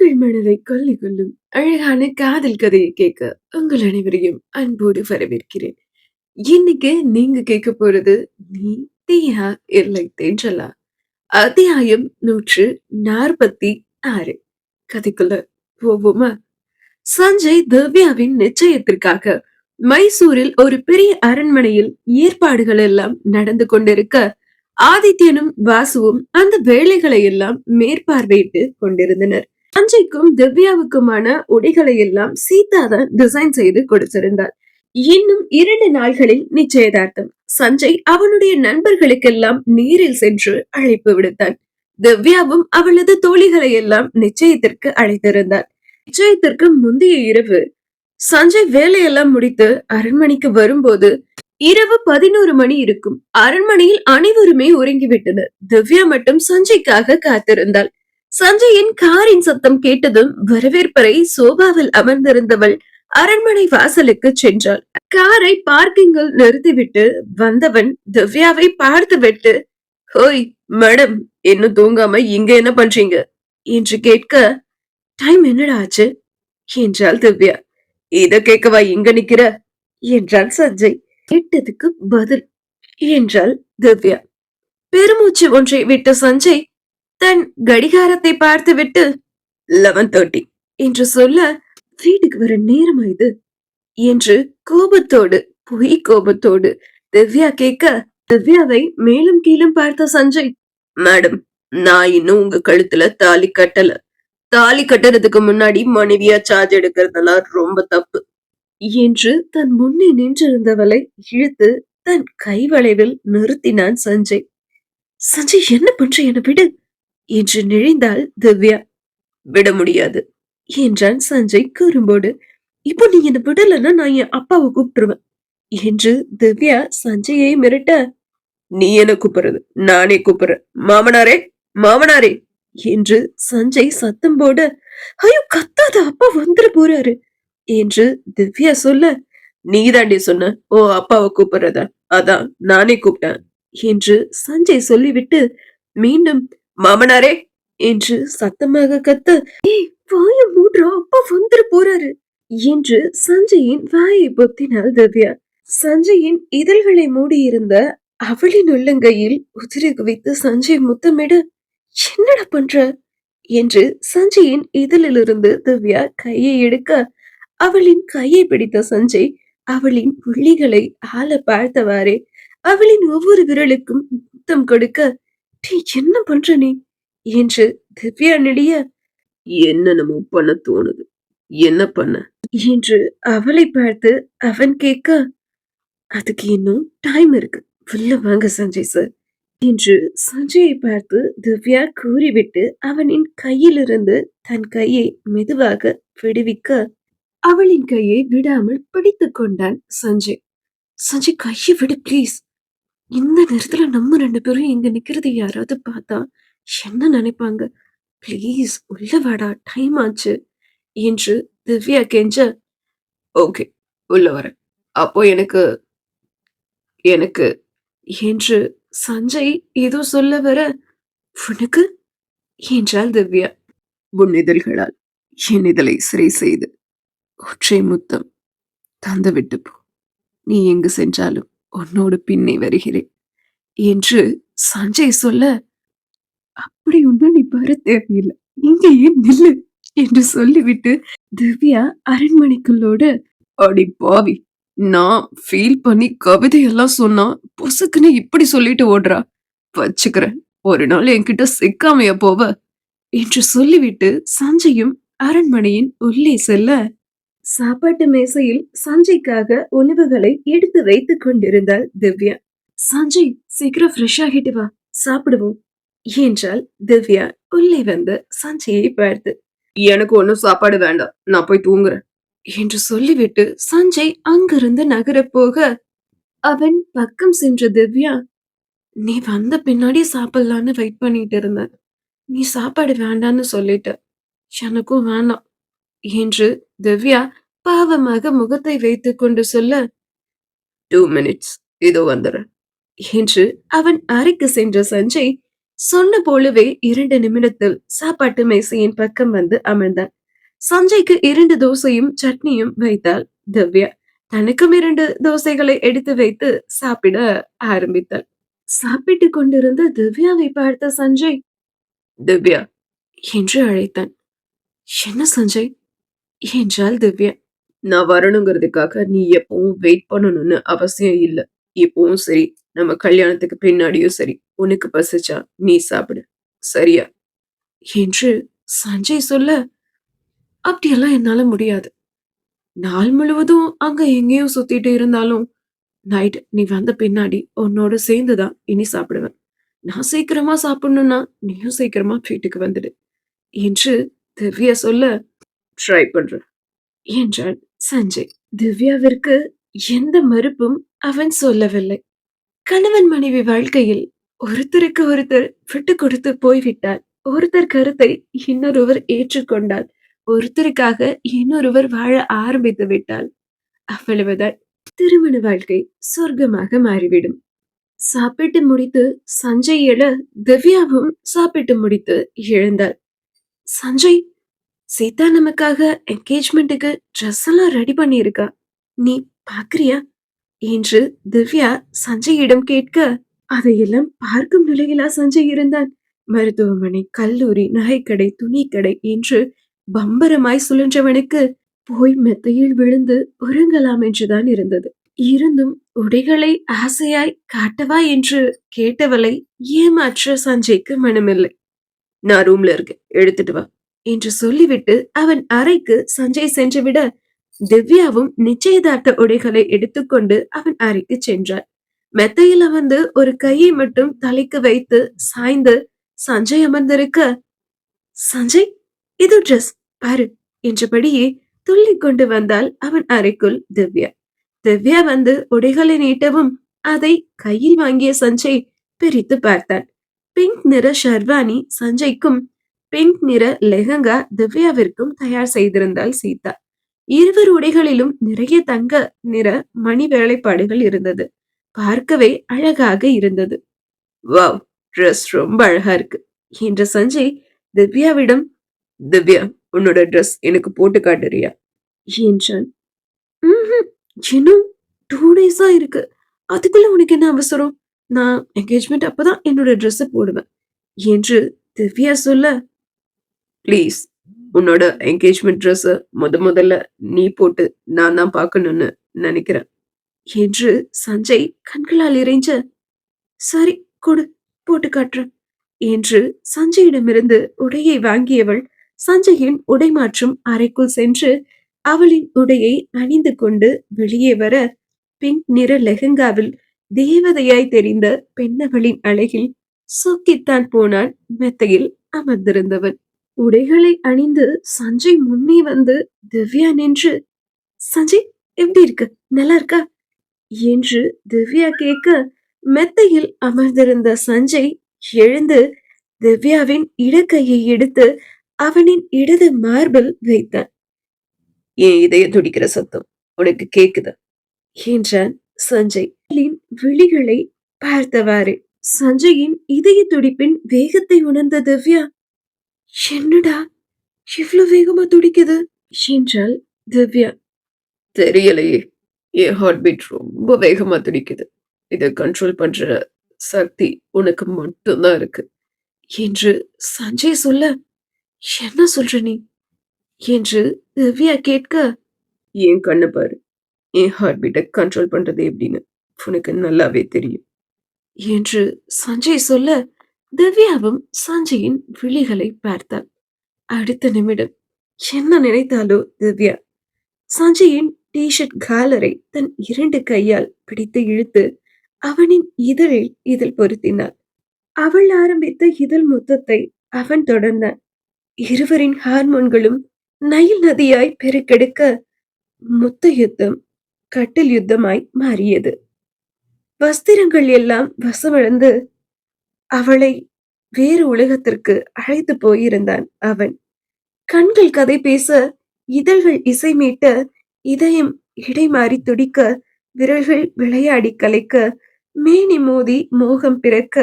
உங்கள் மனதை கொள்ளை கொள்ளும் அழகான காதல் கதையை கேட்க உங்கள் அனைவரையும் அன்போடு வரவேற்கிறேன். இன்னைக்கு நீங்க கேட்க போறது நீ தீயா இல்லை தென்றலா அத்தியாயம் 146. கதைக்குள்ள போவோமா? சஞ்சய் திவ்யாவின் நிச்சயத்திற்காக மைசூரில் ஒரு பெரிய அரண்மனையில் ஏற்பாடுகள் எல்லாம் நடந்து கொண்டிருக்க ஆதித்யனும் வாசுவும் அந்த வேலைகளை எல்லாம் மேற்பார்வையிட்டு கொண்டிருந்தனர். சஞ்சய்க்கும் திவ்யாவுக்குமான உடைகளை எல்லாம் சீதா தான் டிசைன் செய்து கொடுத்திருந்தார். இன்னும் 2 நாள்களில் நிச்சயதார்த்தம். சஞ்சய் அவனுடைய நண்பர்களுக்கெல்லாம் நேரில் சென்று அழைப்பு விடுத்தான். திவ்யாவும் அவளது தோழிகளை எல்லாம் நிச்சயத்திற்கு அழைத்திருந்தார். நிச்சயத்திற்கு முந்தைய இரவு சஞ்சய் வேலையெல்லாம் முடித்து அரண்மனைக்கு வரும்போது இரவு 11 மணி இருக்கும். அரண்மனையில் அனைவருமே உறங்கிவிட்டனர். திவ்யா மட்டும் சஞ்சய்க்காக காத்திருந்தாள். சஞ்சயின் காரின் சத்தம் கேட்டதும் வரவேற்பறை சோபாவில் அமர்ந்திருந்தவள் அரண்மனை வாசலுக்கு சென்றாள். காரை பார்க்கிங்கில் நிறுத்திவிட்டு வந்தவன் திவ்யாவை பார்த்துவிட்டு, ஹோய் மேடம், இன்னும் தூங்காம இங்க என்ன பண்றீங்க என்று கேட்க, டைம் என்னடா ஆச்சு என்றாள் திவ்யா. இத கேட்கவா இங்க நிக்கிற என்றான் சஞ்சய். கேட்டதுக்கு பதில் என்றாள் திவ்யா. பெருமூச்சு ஒன்றை விட்ட சஞ்சய் தன் கடிகாரத்தை பார்த்துவிட்டு 11:30 என்று சொல்ல, வீட்டுக்கு வர நேரமா இது என்று கோபத்தோடு திவ்யா கேட்க, திவ்யாவை மேலும் கீழும் பார்த்த சஞ்சய், மேடம், நான் இன்னும் உங்க கழுத்துல தாலி கட்டல. தாலி கட்டுறதுக்கு முன்னாடி மனைவியா சார்ஜ் எடுக்கிறதெல்லாம் ரொம்ப தப்பு என்று தன் முன்னே நின்றிருந்தவளை இழுத்து தன் கைவளைவில் நிறுத்தினான் சஞ்சய். சஞ்சய், என்ன பண்ற, என விடு என்று நெளிந்தாள் திவ்யா. விட முடியாது என்றான் சஞ்சய் குறும்போடு. இப்போ நீ என்ன விடலன்னா நான் என் அப்பாவை கூப்பிட்டுருவேன் என்று திவ்யா சஞ்சயை மிரட்ட, நீ என்ன கூப்பிடுறது, நானே கூப்பிடுறேன். மாமனாரே, மாமனாரே என்று சஞ்சய் சத்தம் போட, ஐயோ கத்தாத, அப்பா வந்துட போறாரு என்று திவ்யா சொல்ல, நீதாண்டி சொன்ன ஓ அப்பாவை கூப்பிடுறதா, அதான் நானே கூப்பிட்டேன் என்று சஞ்சய் சொல்லிவிட்டு மீண்டும் மாமனாரே என்று சத்தமாக கத்த, ஏய் வாய மூடுறா, அப்பா வந்துட போறாரு என்று சஞ்சயின் வாயை பொத்தினாள் திவ்யா. சஞ்சயின் இதழ்களை மூடியிருந்த அவளின் உள்ளங்கையில் உதிரி குவித்து சஞ்சய் முத்தமிட, என்னடா பண்ற என்று சஞ்சயின் இதழிலிருந்து திவ்யா கையை எடுக்க, அவளின் கையை பிடித்த சஞ்சய் அவளின் புள்ளிகளை ஆள பார்த்தவாறே அவளின் ஒவ்வொரு விரலுக்கும் முத்தம் கொடுக்க, என்ன பண்ற நீ என்று திவ்யா நெடிய, என்னென்னமோ பண்ண தோணுது, என்ன பண்ண என்று அவளை பார்த்து அவன் கேட்க, அதுக்கு இன்னும் டைம் இருக்கு, உள்ள வாங்க சஞ்சய் சார் என்று சஞ்சயை பார்த்து திவ்யா கூறிவிட்டு அவனின் கையிலிருந்து தன் கையை மெதுவாக விடுவிக்க, அவளின் கையை விடாமல் பிடித்துக் கொண்டான் சஞ்சய். சஞ்சய், கையை விடு பிளீஸ். இந்த நேரத்துல நம்ம 2 பேரும் இங்க நிக்கிறது யாராவது பார்த்தா என்ன நினைப்பாங்க? பிளீஸ் உள்ள வாடா, டைம் ஆச்சு என்று திவ்யா கெஞ்ச, ஓகே உள்ள வரேன். அப்போ எனக்கு எனக்கு என்று சஞ்சய் ஏதோ சொல்ல வர, உனக்கு என்றாள் திவ்யா. உன் இதழ்களால் என் இதழை சிறை செய்து ஒற்றை முத்தம் தந்து விட்டு போ. நீ எங்கு சென்றாலும் உன்னோடு பின்னே வருகிறேன் என்று சஞ்சய் சொல்ல, அப்படி ஒன்றும் நீ வர தேவையில்லை, இங்கேயே நில்லு என்று சொல்லிவிட்டு திவ்யா அரண்மனைக்குள்ளோடு, அடி பாவி, நான் ஃபீல் பண்ணி கவிதையெல்லாம் சொன்னா பொசுக்குன்னு இப்படி சொல்லிட்டு ஓடுறா, வச்சுக்கிறேன், ஒரு நாள் என்கிட்ட சிக்காமையா போவ என்று சொல்லிவிட்டு சஞ்சயும் அரண்மனையின் உள்ளே செல்ல, சாப்பாட்டு மேசையில் சஞ்சய்க்காக உணவுகளை எடுத்து வைத்துக் கொண்டிருந்தாள் திவ்யா. சஞ்சய், சீக்கிரம் ஃப்ரெஷ் ஆகிட்டு வா, சாப்பிடுவோம் என்றாள் திவ்யா உள்ளே வந்து சஞ்சயை பார்த்து. எனக்கு ஒன்னும் சாப்பாடு வேண்டாம், நான் போய் தூங்குறேன் என்று சொல்லிவிட்டு சஞ்சய் அங்கிருந்து நகரப் போக, அவன் பக்கம் சென்ற திவ்யா, நீ வந்த பின்னாடி சாப்பிடலான்னு வெயிட் பண்ணிட்டு இருந்தேன், நீ சாப்பாடு வேண்டான்னு சொல்லிட்ட, எனக்கும் வேண்டாம் என்று திவ்யா பாவமாக முகத்தை வைத்துக் கொண்டு சொல்ல, 2 minutes இதோ வந்துடுறேன் என்று அவன் அறைக்கு சென்ற சஞ்சய் சொன்ன போலவே 2 நிமிடத்தில் சாப்பாட்டு மேசையின் பக்கம் வந்து அமர்ந்தாள். சஞ்சய்க்கு 2 தோசையும் சட்னியும் வைத்தாள் திவ்யா. தனக்கும் 2 தோசைகளை எடுத்து வைத்து சாப்பிட ஆரம்பித்தாள். சாப்பிட்டுக் கொண்டிருந்த திவ்யாவை பார்த்த சஞ்சய், திவ்யா என்று அழைத்தான். என்ன சஞ்சய் என்றாள் திவ்யா. நான் வரணுங்கிறதுக்காக நீ எப்பவும் வெயிட் பண்ணணும்னு அவசியம் இல்ல. இப்பவும் சரி, நம்ம கல்யாணத்துக்கு பின்னாடியும் சரி, உனக்கு பசிச்சா நீ சாப்பிடு. சரியா? என்று சஞ்சய் சொல்ல, அப்படியெல்லாம் என்னால முடியாது. நாள் முழுவதும் அங்க எங்கேயும் சுத்திட்டு இருந்தாலும், நைட் நீ வந்த பின்னாடி உன்னோட சேர்ந்து தான் இனி சாப்பிடுவேன். நான் சீக்கிரமா சாப்பிடணும்னா, நீயும் சீக்கிரமா வீட்டுக்கு வந்துடு. என்று திவ்யா சொல்ல, ட்ரை பண்றேன் என்றான் சஞ்சய். திவ்யாவிற்கு எந்த மறுப்பும் அவன் சொல்லவில்லை. கணவன் மனைவி வாழ்க்கையில் ஒருத்தருக்கு ஒருத்தர் விட்டு கொடுத்து போய்விட்டால், ஒருத்தர் கருத்தை இன்னொருவர் ஏற்றுக்கொண்டால், ஒருத்தருக்காக இன்னொருவர் வாழ ஆரம்பித்து விட்டால், அவ்வளவுதான், திருமண வாழ்க்கை சொர்க்கமாக மாறிவிடும். சாப்பிட்டு முடித்து சஞ்சய் எழ, திவ்யாவும் சாப்பிட்டு முடித்து எழுந்தாள். சஞ்சய், சீதா நமக்காக என்கேஜ்மெண்ட்டுக்கு ட்ரெஸ் எல்லாம் ரெடி பண்ணியிருக்கா. நீ பாக்குறியா என்று திவ்யா சஞ்சயிடம் கேட்க, அதையெல்லாம் பார்க்கும் நிலையிலா சஞ்சய் இருந்தான். மருத்துவமனை, கல்லூரி, நகைக்கடை, துணிக்கடை என்று பம்பரமாய் சுழன்றவனுக்கு போய் மெத்தையில் விழுந்து உறங்கலாம் என்றுதான் இருந்தது. இருந்தும் உடைகளை ஆசையாய் காட்டவா என்று கேட்டவளை ஏமாற்ற சஞ்சய்க்கு மனமில்லை. நான் ரூம்ல இருக்கேன், எடுத்துட்டு வா என்று சொல்லிவிட்டு அவன் அறைக்கு சஞ்சய் சென்றுவிட, திவ்யாவும் நிச்சயதார்த்த உடைகளை எடுத்துக்கொண்டு அவன் அறைக்கு சென்றாள். மெத்தையில் அமர்ந்து ஒரு கையை மட்டும் தலைக்கு வைத்து சாய்ந்து சஞ்சய் அமர்ந்திருக்க, சஞ்சய், இது ட்ரெஸ் பாரு என்றபடியே துள்ளிக் கொண்டு வந்தாள் அவன் அறைக்குள் திவ்யா. திவ்யா வந்து உடைகளை நீட்டவும் அதை கையில் வாங்கிய சஞ்சய் பிரித்து பார்த்தான். பிங்க் நிற ஷர்வானி சஞ்சய்க்கும், பிங்க் நிற லெஹங்கா திவ்யாவிற்கும் தயார் செய்திருந்தாள் சீதா. இருவர் உடைகளிலும் நிறைய தங்க நிற மணி வேலைப்பாடுகள் இருந்தது. பார்க்கவே அழகாக இருந்தது. வாவ், ட்ரெஸ் ரொம்ப அழகா இருக்கு என்ற சஞ்சய் திவ்யாவிடம், திவ்யா, உன்னோட ட்ரெஸ் எனக்கு போட்டு காட்டுறியா என்றான். "ம்ஹும், இன்னும் 2 டேஸா இருக்கு. அதுக்குள்ள உனக்கு என்ன அவசரம்? நான் என்கேஜ்மெண்ட் அப்பதான் என்னோட ட்ரெஸ் போடுவேன்" என்று திவ்யா சொல்ல, ப்ளீஸ், உன்னோட என்கேஜ்மெண்ட் ட்ரெஸ் முதல்ல நீ போட்டு நான் தான் பார்க்கணும்னு நினைக்கிறேன் என்று சஞ்சய் கண்களால் இறைஞ்ச, சரி கொடு, போட்டு காட்டுறேன் என்று சஞ்சயிடமிருந்து உடையை வாங்கியவள் சஞ்சயின் உடை மாற்றும் அறைக்குள் சென்று அவளின் உடையை அணிந்து கொண்டு வெளியே வர, பிங்க் நிற லெஹங்காவில் தேவதையாய் தெரிந்த பெண்ணவளின் அழகில் சொக்கித்தான் போனான் மெத்தையில் அமர்ந்திருந்தவன். உடைகளை அணிந்து சஞ்சய் முன்னே வந்து திவ்யா நின்று, சஞ்சய், எப்படி இருக்கு, நல்லா இருக்கா என்று திவ்யா கேட்க, மெத்தையில் அமர்ந்திருந்த சஞ்சய் எழுந்து திவ்யாவின் இடக்கையை எடுத்து அவனின் இடது மார்பில் வைத்தான். என் இதய துடிக்கிற சத்தம் உனக்கு கேக்குதா என்றான் சஞ்சய் விழிகளை பார்த்தவாறு. சஞ்சயின் இதய துடிப்பின் வேகத்தை உணர்ந்த திவ்யா, என்னடா இவ்ளோ வேகமா துடிக்குது என்றாள் திவ்யா. தெரியலையே, என் ஹார்ட் பீட் ரொம்ப வேகமா துடிக்குது. இதை கண்ட்ரோல் பண்ற சக்தி உனக்கு மட்டும்தான் இருக்கு என்று சஞ்சய் சொல்ல, என்ன சொல்ற நீ என்று திவ்யா கேட்க, என் கண்ணு பாரு, என் ஹார்ட் பீட்டை கண்ட்ரோல் பண்றது எப்படின்னு உனக்கு நல்லாவே தெரியும் என்று சஞ்சய் சொல்ல, திவ்யாவும் சஞ்சயின் விழிகளை பார்த்தாள். அடுத்த நிமிடம் என்ன நினைத்தாலோ திவ்யா, சஞ்சயின் டி-ஷர்ட் காலரை தன் 2 கையால் பிடித்து இழுத்து அவனின் இதழில் இதழ் பொருத்தினாள். அவள் ஆரம்பித்த இதழ் முத்தத்தை அவன் தொடர்ந்தான். இருவரின் ஹார்மோன்களும் நைல் நதியாய் பெருக்கெடுக்க முத்த யுத்தம் கட்டில் யுத்தமாய் மாறியது. வஸ்திரங்கள் எல்லாம் வசமிழந்து அவளை வேறு உலகத்திற்கு அழைத்து போயிருந்தான் அவன். கண்கள் கதை பேச, இதழ்கள் இசை மீட்ட, இதயம் இடைமாறி துடிக்க, விரல்கள் விளையாடி கலைக்க, மேனி மோதி மோகம் பிறக்க,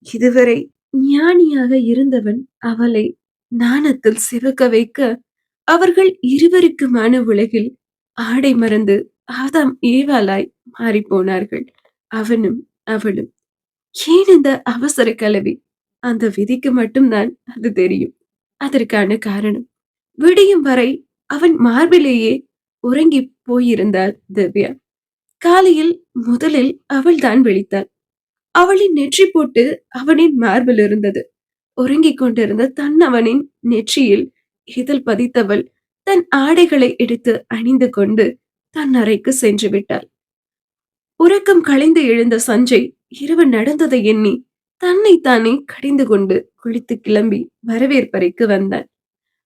இதுவரை ஞானியாக இருந்தவன் அவளை நாணத்தில் சிவக்க வைக்க, அவர்கள் இருவருக்குமான உலகில் ஆடை மறந்து ஆதாம் ஏவாளாய் மாறிப்போனார்கள். அவனும் அவளும். ஏன் இந்த அவசர கலவி? அந்த விதிக்கு மட்டும்தான் அது தெரியும். அதற்கான காரணம் விடியும் வரை அவன் மார்பிலேயே உறங்கி போயிருந்தாள் திவ்யா. காலையில் முதலில் அவள்தான் விழித்தாள். அவளின் நெற்றி போட்டு அவனின் மார்பில் இருந்தது. உறங்கிக் கொண்டிருந்த அவனின் நெற்றியில் இதழ் பதித்தவள் தன் ஆடைகளை எடுத்து அணிந்து கொண்டு தன் அறைக்கு சென்று விட்டாள். உறக்கம் கலைந்து எழுந்த சஞ்சய் இரவு நடந்ததை எண்ணி தன்னைத்தானே கடிந்து கொண்டு குளித்து கிளம்பி வரவேற்பறைக்கு வந்தான்.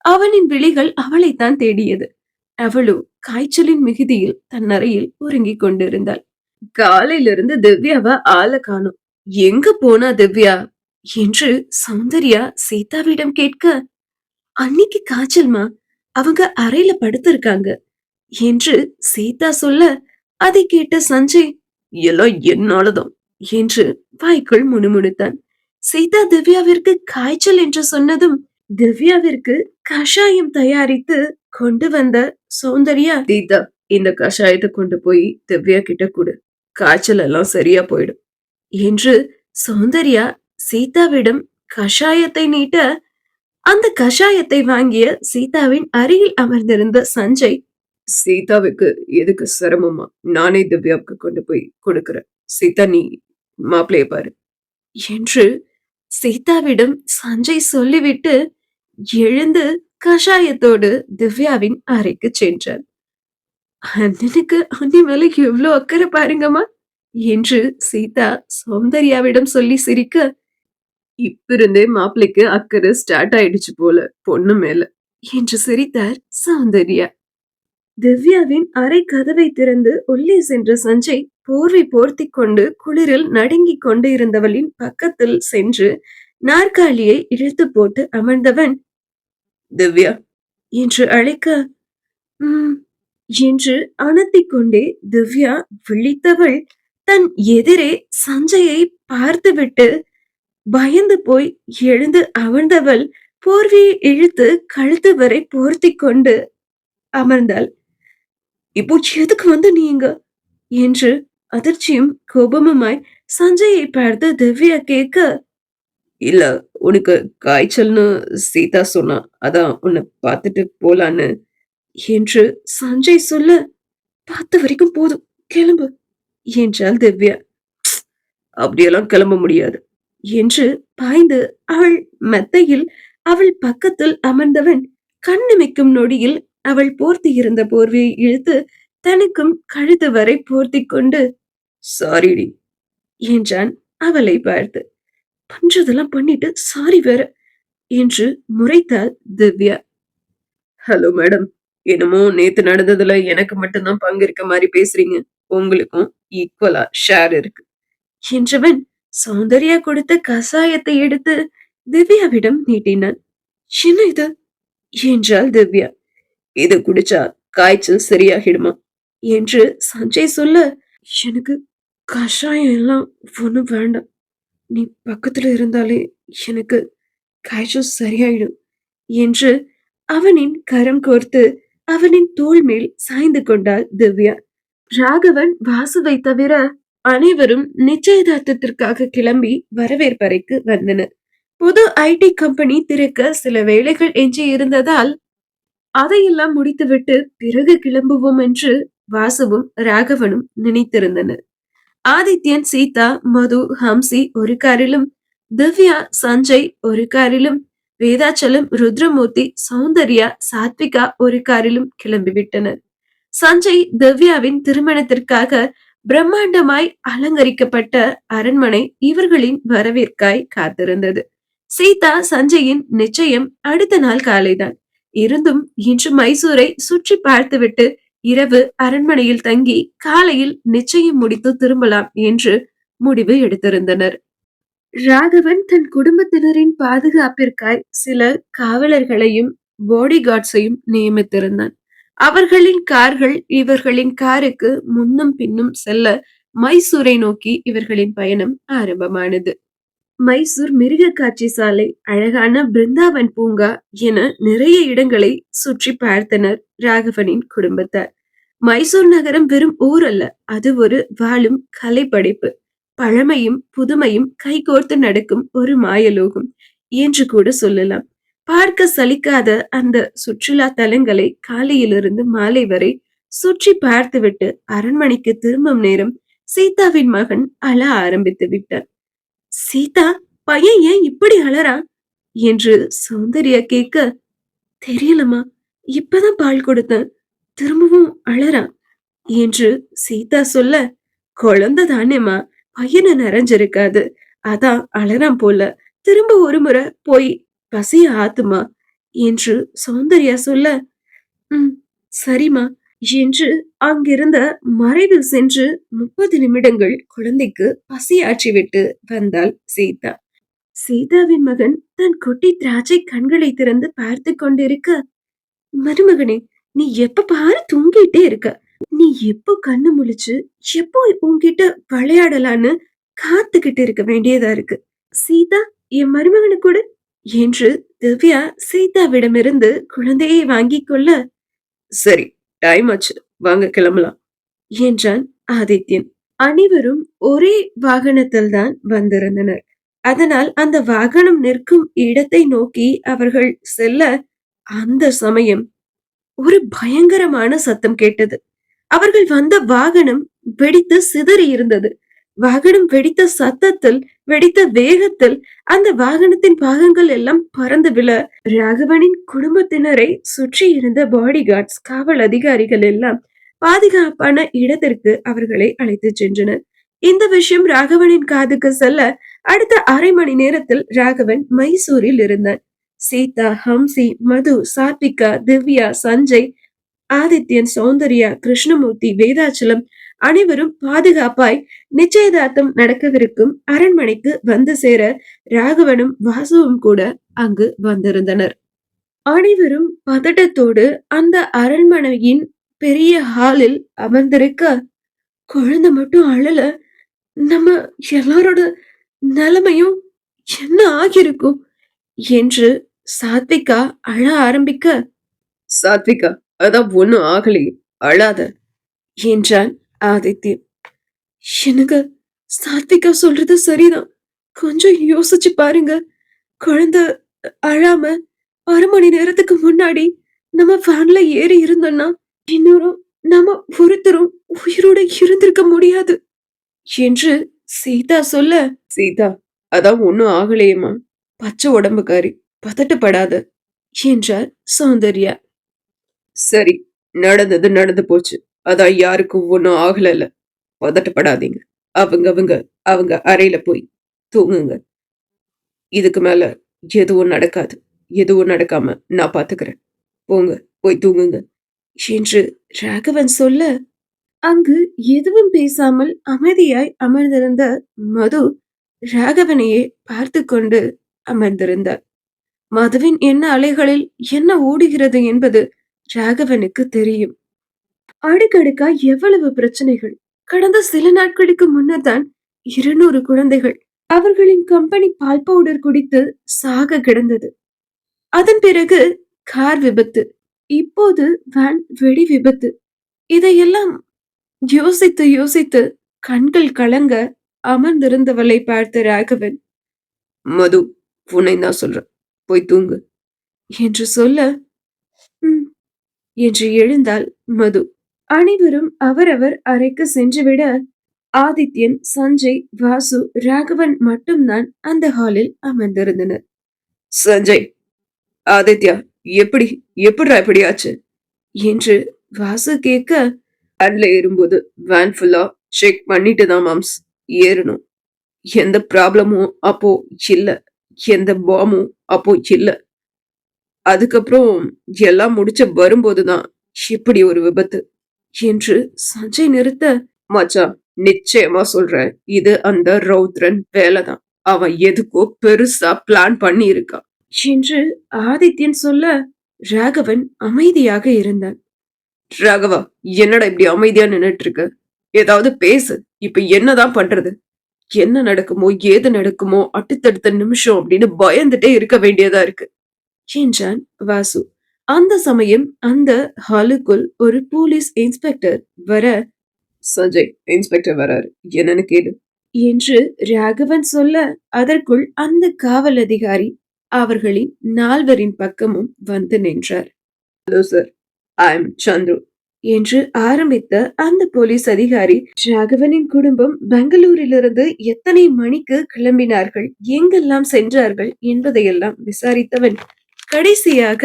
அவனின் விழிகள் அவளைத்தான் தேடியது. அவளோ காய்ச்சலின் மிகுதியில் தன் அறையில் உறங்கிக் கொண்டிருந்தாள். காலையிலிருந்து திவ்யாவ ஆள காணோம். எங்க போனா திவ்யா என்று சௌந்தர்யா சீதாவிடம் கேட்க, அன்னைக்கு காய்ச்சல்மா, அவங்க அறையில படுத்திருக்காங்க என்று சீதா சொல்ல, அதை கேட்ட சஞ்சய் எல்லாம் என்னாலதான் என்று வாய்க்குள் முணுமுணுத்தான். சீதா திவ்யாவிற்கு காய்ச்சல் என்று சொன்னதும் திவ்யாவிற்கு கஷாயம் தயாரித்து கொண்டு வந்த சௌந்தர்யா, சீதா இந்த கஷாயத்தை கொண்டு போய் திவ்யா கிட்ட கொடு, காய்ச்சல் எல்லாம் சரியா போயிடும் என்று சௌந்தர்யா சீதாவிடம் கஷாயத்தை நீட்ட, அந்த கஷாயத்தை வாங்கிய சீதாவின் அருகில் அமர்ந்திருந்த சஞ்சய், சீதாவுக்கு எதுக்கு சிரமமா, நானே திவ்யாவுக்கு கொண்டு போய் கொடுக்கிறேன், சீதா நீ மாப்பிளைய பாரு என்று சீதாவிடம் சஞ்சய் சொல்லிவிட்டு எழுந்து கஷாயத்தோடு திவ்யாவின் அறைக்கு சென்றான். அண்ணனுக்கு அண்ணி மேல எவ்வளவு அக்கறை பாருங்கம்மா என்று சீதா சௌந்தர்யாவிடம் சொல்லி சிரிக்க, இப்ப இருந்தே மாப்பிளைக்கு அக்கறை ஸ்டார்ட் ஆயிடுச்சு போல பொண்ணு மேல என்று சிரித்தார் சௌந்தர்யா. திவ்யாவின் அறை கதவை திறந்து உள்ளே சென்ற சஞ்சய் போர்வை போர்த்தி கொண்டு குளிரில் நடுங்கிக் கொண்டு இருந்தவளின் பக்கத்தில் சென்று நாற்காலியை இழுத்து போட்டு அமர்ந்தவன், திவ்யா என்று அழைக்க, உம் என்று அனத்திக் கொண்டே திவ்யா விழித்தவள் தன் எதிரே சஞ்சயை பார்த்துவிட்டு பயந்து போய் எழுந்து அமர்ந்தவள் போர்வையை இழுத்து கழுத்து வரை போர்த்தி கொண்டு அமர்ந்தாள். இப்போ எதுக்கு வந்து நீங்க என்று அதிர்ச்சியும் கோபமுமாய் சஞ்சயை பார்த்து திவ்யா கேட்க, இல்ல உனக்கு காய்ச்சல்னு சீதா சொன்னா, அதான் உன்னை பார்த்துட்டு போலான்னு என்று சஞ்சய் சொல்ல, பார்த்த வரைக்கும் போதும் கிளம்பு என்றாள் திவ்யா. அப்படியெல்லாம் கிளம்ப முடியாது என்று பாய்ந்து அவள் மெத்தையில் அவள் பக்கத்தில் அமர்ந்தவன் கண்ணிமைக்கும் நொடியில் அவள் போர்த்தி இருந்த போர்வையை இழுத்து தனக்கும் கழுத்து வரை போர்த்தி கொண்டு, சாரிடி என்றான் அவளை பார்த்து. பண்றதெல்லாம் பண்ணிட்டு சாரி வேற என்று முறைத்தாள் திவ்யா. ஹலோ மேடம், என்னமோ நேத்து நடந்ததுல எனக்கு மட்டும்தான் பங்கு இருக்க மாதிரி பேசுறீங்க, உங்களுக்கும் ஈக்குவலா ஷேர் இருக்கு என்றவன் சௌந்தர்யா கொடுத்த கசாயத்தை எடுத்து திவ்யாவிடம் நீட்டினான். என்ன இது என்றாள் திவ்யா. இது குடிச்சா காய்ச்சல் சரியாகிடுமா என்று சஞ்சய் சொல்ல, எனக்கு கஷாயம் எல்லாம் ஒண்ணும் வேண்டாம், நீ பக்கத்துல இருந்தாலே எனக்கு காய்ச்சல் சரியாயிடும் என்று அவனின் கரம் கோர்த்து அவனின் தோள் மேல் சாய்ந்து கொண்டாள் திவ்யா. ராகவன் வாசுவை தவிர அனைவரும் நிச்சயதார்த்தத்திற்காக கிளம்பி வரவேற்பறைக்கு வந்தனர். புது ஐடி கம்பெனி திறக்க சில வேலைகள் எஞ்சி இருந்ததால் அதையெல்லாம் முடித்துவிட்டு பிறகு கிளம்புவோம் என்று வாசுவும் ராகவனும் நினைத்திருந்தனர். ஆதித்யன், சீதா, மது, ஹம்சி ஒரு காரிலும், திவ்யா, சஞ்சய் ஒரு காரிலும், வேதாச்சலம், ருத்ரமூர்த்தி, சௌந்தர்யா, சாத்விகா ஒரு காரிலும் கிளம்பிவிட்டனர். சஞ்சய் திவ்யாவின் திருமணத்திற்காக பிரம்மாண்டமாய் அலங்கரிக்கப்பட்ட அரண்மனை இவர்களின் வரவேற்காய் காத்திருந்தது. சீதா, சஞ்சயின் நிச்சயம் அடுத்த நாள் காலைதான். இருந்தும் இன்று மைசூரை சுற்றி பார்த்துவிட்டு இரவு அரண்மனையில் தங்கி காலையில் நிச்சயம் முடித்து திரும்பலாம் என்று முடிவு எடுத்திருந்தனர். ராகவன் தன் குடும்பத்தினரின் பாதுகாப்பிற்காய் சில காவலர்களையும் பாடி கார்ட்ஸையும் நியமித்திருந்தான். அவர்களின் கார்கள் இவர்களின் காருக்கு முன்னும் பின்னும் செல்ல மைசூரை நோக்கி இவர்களின் பயணம் ஆரம்பமானது. மைசூர் மிருக காட்சி சாலை, அழகான பிருந்தாவன் பூங்கா என நிறைய இடங்களை சுற்றி பார்த்தனர் ராகவனின் குடும்பத்தார். மைசூர் நகரம் வெறும் ஊர் அல்ல, அது ஒரு வாழும் கலைப்படைப்பு. பழமையும் புதுமையும் கைகோர்த்து நடக்கும் ஒரு மாயலோகம் என்று கூட சொல்லலாம். பார்க்க சலிக்காத அந்த சுற்றுலா தலங்களை காலையிலிருந்து மாலை வரை சுற்றி பார்த்துவிட்டு அரண்மனைக்கு திரும்பும் நேரம் சீதாவின் மகன் அழ ஆரம்பித்து விட்டான். சீதா, பையன் ஏன் இப்படி அழறான் என்று சௌந்தர்யா கேட்க, தெரியலம்மா, இப்பதான் பால் கொடுத்தேன், திரும்பவும் அழறான் என்று சீதா சொல்ல, குழந்தை தானேம்மா, பையனை நிறைஞ்சிருக்காது, அதான் அழறான் போல, திரும்ப ஒரு முறை போய் பசிய ஆத்துமா என்று சௌந்தர்யா சொல்ல, ம், சரிம்மா என்று அங்கிருந்த மறைவில் சென்று 30 நிமிடங்கள் குழந்தைக்கு பசியாற்றிவிட்டு வந்தாள் சீதா. சீதாவின் மகன் தன் குட்டி திராட்சை கண்களை திறந்து பார்த்து கொண்டிருக்க, மருமகனே, நீ எப்ப பாரு தூங்கிட்டே இருக்க, நீ எப்போ கண்ணு முழிச்சு எப்போ உன்கிட்ட விளையாடலான்னு காத்துக்கிட்டு இருக்க வேண்டியதா இருக்கு. சீதா, என் மருமகனு கூட என்று திவ்யா சீதாவிடமிருந்து குழந்தையை வாங்கிக் கொள்ள, சரி, டைம் ஆச்சு, வாங்க கிளம்பலாம் என்றான் ஆதித்யன். அனைவரும் ஒரே வாகனத்தில் தான் வந்திருந்தனர். அதனால் அந்த வாகனம் நிற்கும் இடத்தை நோக்கி அவர்கள் செல்ல, அந்த சமயம் ஒரு பயங்கரமான சத்தம் கேட்டது. அவர்கள் வந்த வாகனம் வெடித்து சிதறி இருந்தது. வாகனம் வெடித்த சத்தத்தில், வெடித்த வேகத்தில் அந்த வாகனத்தின் பாகங்கள் எல்லாம் பறந்து விழ, ராகவனின் குடும்பத்தினரை சுற்றி இருந்த பாடி கார்ட்ஸ், காவல் அதிகாரிகள் எல்லாம் பாதுகாப்பான இடத்திற்கு அவர்களை அழைத்து சென்றனர். இந்த விஷயம் ராகவனின் காதுக்கு செல்ல, அடுத்த அரை மணி நேரத்தில் ராகவன் மைசூரில் இருந்தான். சீதா, ஹம்சி, மது, சாத்விகா, திவ்யா, சஞ்சய், ஆதித்யன், சௌந்தர்யா, கிருஷ்ணமூர்த்தி, வேதாச்சலம் அனைவரும் பாதுகாப்பாய் நிச்சயதார்த்தம் நடக்கவிருக்கும் அரண்மனைக்கு வந்து சேர ராகவனும் வாசுவும் கூட அங்கு வந்திருந்தனர். அனைவரும் பதட்டத்தோடு அந்த அரண்மனையின் பெரிய ஹாலில் அமர்ந்திருக்க, குழந்தை மட்டும் அழல, நம்ம எல்லாரோட நிலைமையும் என்ன ஆகிருக்கும் என்று சாத்விகா அழ ஆரம்பிக்க, சாத்விகா, அதான் ஒண்ணும் ஆகலையே, அழாத என்றான் ஆதித்யன். எனக்கு சாத்விகா சொல்றது சரிதான், கொஞ்சம் யோசிச்சு பாருங்க, குழந்தை அழாம அரை மணி நேரத்துக்கு முன்னாடி நம்ம ஃபேன்ல ஏறி இருந்தோம்னா இன்னொரு நாம ஒருத்தரும் உயிரோட இருந்திருக்க முடியாது என்று சீதா சொல்ல, சீதா, அதான் ஒண்ணும் ஆகலையேம்மா, பச்சை உடம்புக்காரி, பதட்டப்படாத என்றார் சௌந்தர்யா. சரி, நடந்தது நடந்து போச்சு, அதான் யாருக்கும் ஒண்ணும் ஆகல, பதட்டப்படாதீங்க, அவங்க அவங்க அவங்க அறையில போய் தூங்குங்க, இதுக்கு மேல எதுவும் நடக்காது, எதுவும் நடக்காம நான் பாத்துக்கிறேன், போங்க, போய் தூங்குங்க என்று ராகவன் சொல்ல, அங்கு எதுவும் பேசாமல் அமைதியாய் அமர்ந்திருந்த மது ராகவனையே பார்த்து கொண்டு அமர்ந்திருந்தார். மதுவின் என்ன அலைகளில் என்ன ஓடுகிறது என்பது ராகவனுக்கு தெரியும். அடுக்கடுக்கா எவ்வளவு பிரச்சனைகள்! கடந்த சில நாட்களுக்கு முன்னர் தான் 200 குழந்தைகள் அவர்களின் கம்பெனி பால் பவுடர் குடித்து சாக கிடந்தது. அதன் பிறகு கார் விபத்து, இப்போது வேன் வெடி விபத்து. இதையெல்லாம் யோசித்து யோசித்து கண்கள் கலங்க அமர்ந்திருந்தவளை பார்த்த ராகவன், மது, உன்னை தான் சொல்றேன், போய் தூங்கு என்று சொல்ல, என்று எழுந்தாள் மது. அனைவரும் அவரவர் அறைக்கு சென்றுவிட, ஆதித்யன், சஞ்சய், வாசு, ராகவன் மட்டும்தான் அந்த ஹாலில் அமர்ந்திருந்தனர். சஞ்சய், ஆதித்யா, எப்படி எப்படிடா இப்படி ஆச்சு என்று வாசு கேட்க, வேன்ல ஏறும்போது வேன் ஃபுல்லா செக் பண்ணிட்டு தான் மாம்ஸ் ஏறணும், எந்த ப்ராப்ளமும் அப்போ இல்ல, எந்த பாமும் அப்போ இல்ல, அதுக்கப்புறம் எல்லாம் முடிச்ச வரும்போதுதான் இப்படி ஒரு விபத்து என்று சஞ்சய் நிறுத்த, மச்சான், நிச்சயமா சொல்றேன், இது அந்த ரௌத்ரன் வேலைதான், அவன் எதுக்கோ பெருசா பிளான் பண்ணி இருக்கான் என்று ஆதித்யன் சொல்ல, ராகவன் அமைதியாக இருந்தான். ராகவா, என்னடா இப்படி அமைதியா நின்னுட்டு இருக்க, ஏதாவது பேசு, இப்ப என்னதான் பண்றது என்ன நடக்குமோ ஏது நடக்குமோ அடுத்தடுத்த நிமிஷம் அப்படின்னு பயந்துட்டே இருக்க வேண்டியதா இருக்கு என்றான் வாசு. அந்த சமயம் அந்த ஹாலுக்குள் ஒரு போலீஸ் இன்ஸ்பெக்டர் வர, சஞ்சய் இன்ஸ்பெக்டர் வராரு, என்னன்னு கேளு என்று ராகவன் சொல்ல, அதற்குள் அந்த காவல் அதிகாரி அவர்களின் நால்வரின் பக்கமும் வந்து நின்றார். Hello sir, I am Chandru என்று ஆரம்பித்த அந்த போலீஸ் அதிகாரி, ராகவனின் குடும்பம் பெங்களூரிலிருந்து எத்தனை மணிக்கு கிளம்பினார்கள், எங்கெல்லாம் சென்றார்கள் என்பதையெல்லாம் விசாரித்தவன் கடைசியாக,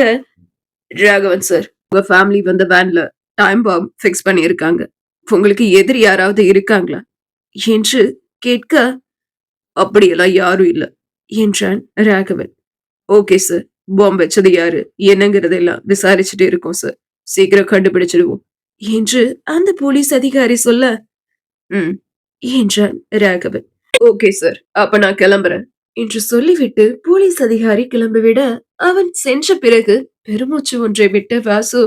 ராகவன் சார், உங்க ஃபேமிலி வந்த வேன்ல டைம் பாம் பிக்ஸ் பண்ணி இருக்காங்க. உங்களுக்கு எதிரி யாராவது இருக்காங்களா என்று கேட்க, அப்படியெல்லாம் யாரும் இல்ல என்றான் ராகவன். ஓகே சார், பாம்பு வச்சது யாரு என்னங்கறதெல்லாம் விசாரிச்சுட்டு இருக்கோம் சார், சீக்கிரம் கண்டுபிடிச்சிடுவோம் என்று அந்த போலீஸ் அதிகாரி சொல்ல, ம் என்றான் ராகவன். ஓகே சார், அப்ப நான் கிளம்புறேன் என்று சொல்லிவிட்டு போலீஸ் அதிகாரி கிளம்பிவிட, அவன் சென்ற பிறகு பெருமூச்சு ஒன்றை விட்ட வாசு,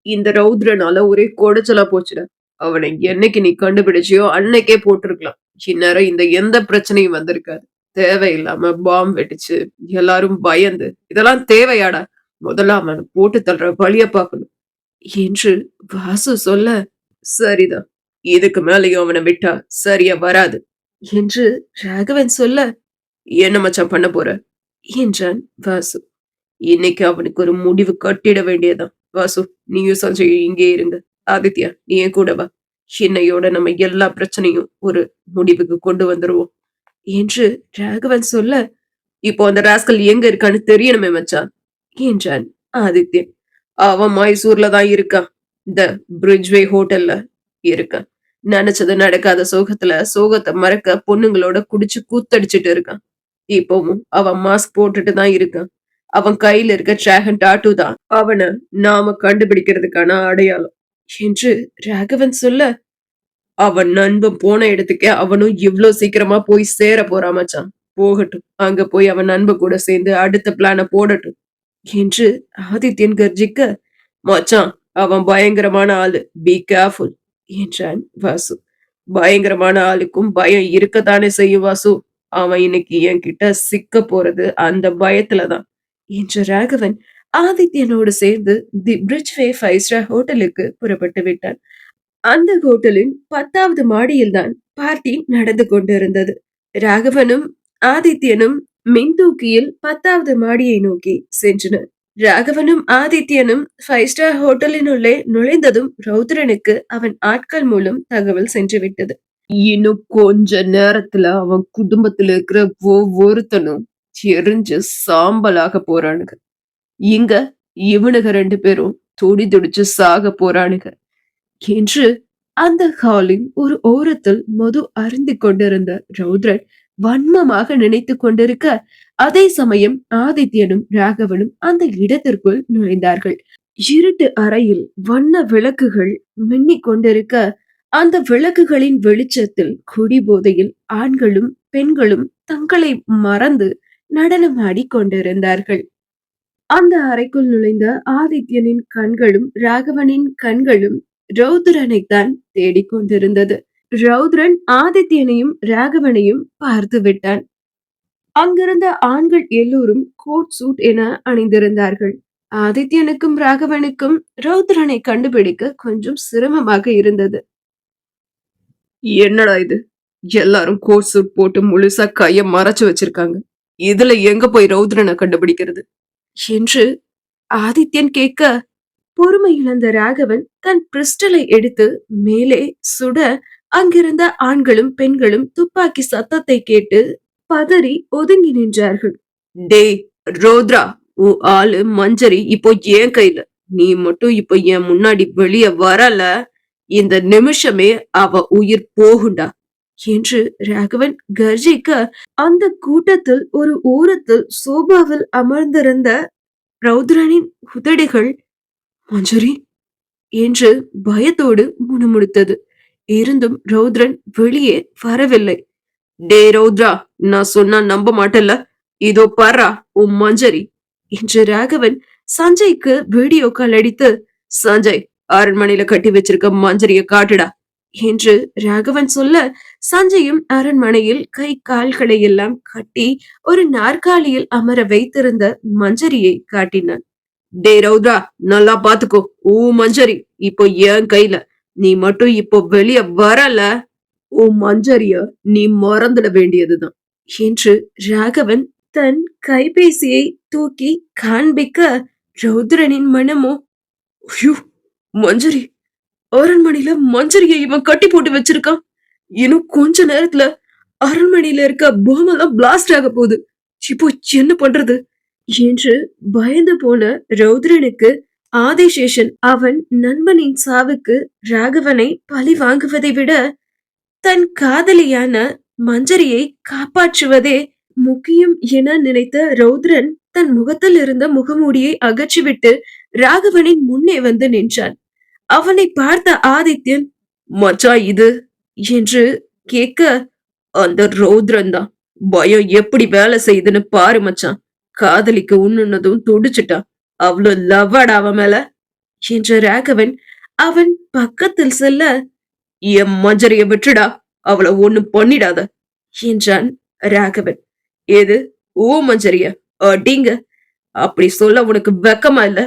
இந்த ரௌத்ரனால ஒரே குடைச்சலா போச்சுடா. அவனை என்னைக்கு நீ கண்டுபிடிச்சியோ அன்னைக்கே போட்டிருக்கலாம். இந்நேரம் இந்த எந்த பிரச்சனையும் வந்திருக்காது. தேவையில்லாம பாம்பு வெடிச்சு எல்லாரும் பயந்து, இதெல்லாம் தேவையாடா? முதல்ல அவனை போட்டு தள்ளுற வழிய பாக்கணும் என்று வாசு சொல்ல, சரிதான், இதுக்கு மேலயும் அவனை விட்டா சரியா வராது என்று ராகவன் சொல்ல, என்ன மச்சான் பண்ண போற என்றான் வாசு. இன்னைக்கு அவனுக்கு ஒரு முடிவு கட்டிட வேண்டியதான். வாசு, நீயும் சஞ்சய் இங்கே இருங்க. ஆதித்யா, நீ என் கூட வா. இன்னையோட நம்ம எல்லா பிரச்சனையும் ஒரு முடிவுக்கு கொண்டு வந்துருவோம் என்று ராகவன் சொல்ல, இப்போ அந்த ராஸ்கல் எங்க இருக்கான்னு தெரியணுமே மச்சான் என்றான் ஆதித்யன். அவன் மைசூர்ல தான் இருக்கான். இந்த பிரிட்ஜ்வே ஹோட்டல்ல இருக்கான். நினைச்சது நடக்காத சோகத்துல சோகத்தை மறக்க பொண்ணுங்களோட குடிச்சு கூத்தடிச்சிட்டு இருக்கான். இப்பவும் அவன் மாஸ்க் போட்டுட்டு தான் இருக்கான். அவன் கையில இருக்க டிராகன் டாட்டூ தான் அவனை நாம கண்டுபிடிக்கிறதுக்கான அடையாளம் என்று ராகவன் சொல்ல, அவன் நண்பன் போன இடத்துக்கே அவனும் இவ்ளோ சீக்கிரமா போய் சேர போறான் மச்சான். போகட்டும், அங்க போய் அவன் நண்பன் கூட சேர்ந்து அடுத்த பிளான போடட்டும் என்று ஆதித்யன் கர்ஜிக்க, மச்சான் அவன் பயங்கரமான ஆளு, பி கேர்ஃபுல் என்றான் வாசு. பயங்கரமான ஆளுக்கும் பயம் இருக்கத்தானே செய்யும் வாசு. அவன் இன்னைக்கு என்கிட்ட சிக்க போறது அந்த பயத்துலதான் என்ற ராகவன் ஆதித்யனோடு சேர்ந்து தி பிரிட்ஜ்வே 5 ஸ்டார் ஹோட்டலுக்கு புறப்பட்டு விட்டான். அந்த ஹோட்டலின் 10வது மாடியில்தான் பார்ட்டி நடந்து கொண்டிருந்தது. ராகவனும் ஆதித்யனும் மின்தூக்கியில் 10வது மாடியை நோக்கி சென்றனர். ராகவனும் ஆதித்யனும் 5 ஸ்டார் ஹோட்டலின் உள்ளே நுழைந்ததும் ரௌத்ரனுக்கு அவன் ஆட்கள் மூலம் தகவல் சென்று விட்டது. இன்னும் கொஞ்ச நேரத்துல அவன் குடும்பத்துல இருக்கிற ஒவ்வொருத்தனும் எரிஞ்சு சாம்பலாக போறானுங்க. இங்க இவனுங்க 2 பேரும் துடி துடிச்சு சாக போறானுங்க என்று அந்த ஹாலின் ஒரு ஓரத்தில் மது அருந்தி கொண்டிருந்த ரௌத்ரன் வன்மமாக நினைத்து கொண்டிருக்க, அதே சமயம் ஆதித்யனும் ராகவனும் அந்த இடத்திற்குள் நுழைந்தார்கள். இருட்டு அறையில் வண்ண விளக்குகள் மின்னிக் கொண்டிருக்க, அந்த விளக்குகளின் வெளிச்சத்தில் குடிபோதையில் ஆண்களும் பெண்களும் தங்களை மறந்து நடனமாடி கொண்டிருந்தார்கள். அந்த அறைக்குள் நுழைந்த ஆதித்யனின் கண்களும் ராகவனின் கண்களும் ரௌத்ரனைத்தான் தேடிக்கொண்டிருந்தது. ரௌத்ரன் ஆதித்யனையும் ராகவனையும் பார்த்து விட்டான். அங்கிருந்த ஆண்கள் எல்லோரும் கோட் சூட் என அணிந்திருந்தார்கள். ஆதித்யனுக்கும் ராகவனுக்கும் ரௌத்ரனை கண்டுபிடிக்க கொஞ்சம் சிரமமாக இருந்தது. என்னடா இது, எல்லாரும் கோட் சூட் போட்டு முழுசா கைய மறைச்சு வச்சிருக்காங்க. இதுல எங்க போய் ரௌத்ரனை கண்டுபிடிக்கிறது என்று ஆதித்யன் கேட்க, பொறுமை இழந்த ராகவன் தன் பிரிஸ்டலை எடுத்து மேலே சுட, அங்கிருந்த ஆண்களும் பெண்களும் துப்பாக்கி சத்தத்தை கேட்டு பதறி ஒதுங்கி நின்றார்கள். டேய் ரோத்ரா, உன் ஆளு மஞ்சரி இப்போ என் கையில. நீ மட்டும் இப்போ என் முன்னாடி வெளிய வரல, இந்த நிமிஷமே அவ உயிர் போகுண்டா என்று ராகவன் கர்ஜிக்க, அந்த கூட்டத்தில் ஒரு ஓரத்தில் சோபாவில் அமர்ந்திருந்த ரௌத்ரனின் உதடுகள் மஞ்சரி என்று பயத்தோடு முணுமுணுத்தது. இருந்தும் ரௌத்ரன் வெளியே வரவில்லை. டே ரௌத்ரா, நான் சொன்னா நம்ப மாட்டல்ல, இதோ பாரா உன் மஞ்சரி என்று ராகவன் சஞ்சய்க்கு வீடியோ கால் அடித்து, சஞ்சய், அரண்மனையில கட்டி வச்சிருக்க மஞ்சரிய காட்டுடா என்று ராகவன் சொல்ல, சஞ்சயும் அரண்மனையில் கை கால்களை எல்லாம் கட்டி ஒரு நாற்காலியில் அமர வைத்திருந்த மஞ்சரியை காட்டினான். டே ரவுத்ரா, நல்லா பாத்துக்கோ. மஞ்சரி இப்போ என் கையில. நீ மட்டும் இப்போ வெளிய வரல, மஞ்சரிய நீ மறந்துட வேண்டியதுதான் என்று ராகவன் தன் கைபேசியை தூக்கி காண்பிக்க, ரௌத்ரனின் மனமோ, ஐயோ மஞ்சரி, அரண்மனையில மஞ்சரியை இவன் கட்டி போட்டு வச்சிருக்கான். இன்னும் கொஞ்ச நேரத்துல அரண்மனையில இருக்க பொம்மெல்லாம் பிளாஸ்ட் ஆக போகுது. இப்போ என்ன பண்றது என்று பயந்து போன ரௌத்ரனுக்கு ஆதிசேஷன் அவன் நண்பனின் சாவுக்கு ராகவனை பழி வாங்குவதை விட தன் காதலியான மஞ்சரியை காப்பாற்றுவதே முக்கியம் என நினைத்த ரௌத்ரன் தன் முகத்தில் இருந்த முகமூடியை அகற்றிவிட்டு ராகவனின் முன்னே வந்து நின்றான். அவனை பார்த்த ஆதித்யன், மச்சா இது என்று கேட்க, அந்த ரௌத்ரன் தான். பயம் எப்படி வேலை செய்யுதுன்னு பாரு மச்சான். காதலிக்கு உண்ணுனதும் துடிச்சுட்டான். அவ்வளவு லவ்வாடா அவன் மேல என்ற ராகவன் அவன் பக்கத்தில் செல்ல, என் மஞ்சரிய விட்டுடா, அவளை ஒண்ணும் பண்ணிடாத என்றான் ராகவன். ஏது மஞ்சரிய அடிங்க, அப்படி சொல்ல உனக்கு வெக்கமா இல்ல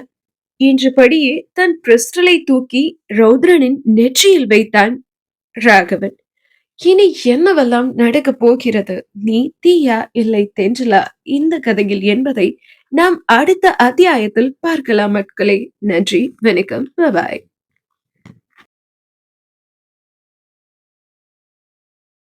என்றபடியே தன் பிரிஸ்டலை தூக்கி ரௌத்ரனின் நெற்றியில் வைத்தான் ராகவன். இனி என்னவெல்லாம் நடக்க போகிறது, நீ தீயா இல்லை தென்றலா இந்த கதையில் என்பதை நாம் அடுத்த அத்தியாயத்தில் பார்க்கலாம் மக்களே. நன்றி, வணக்கம், பாய்.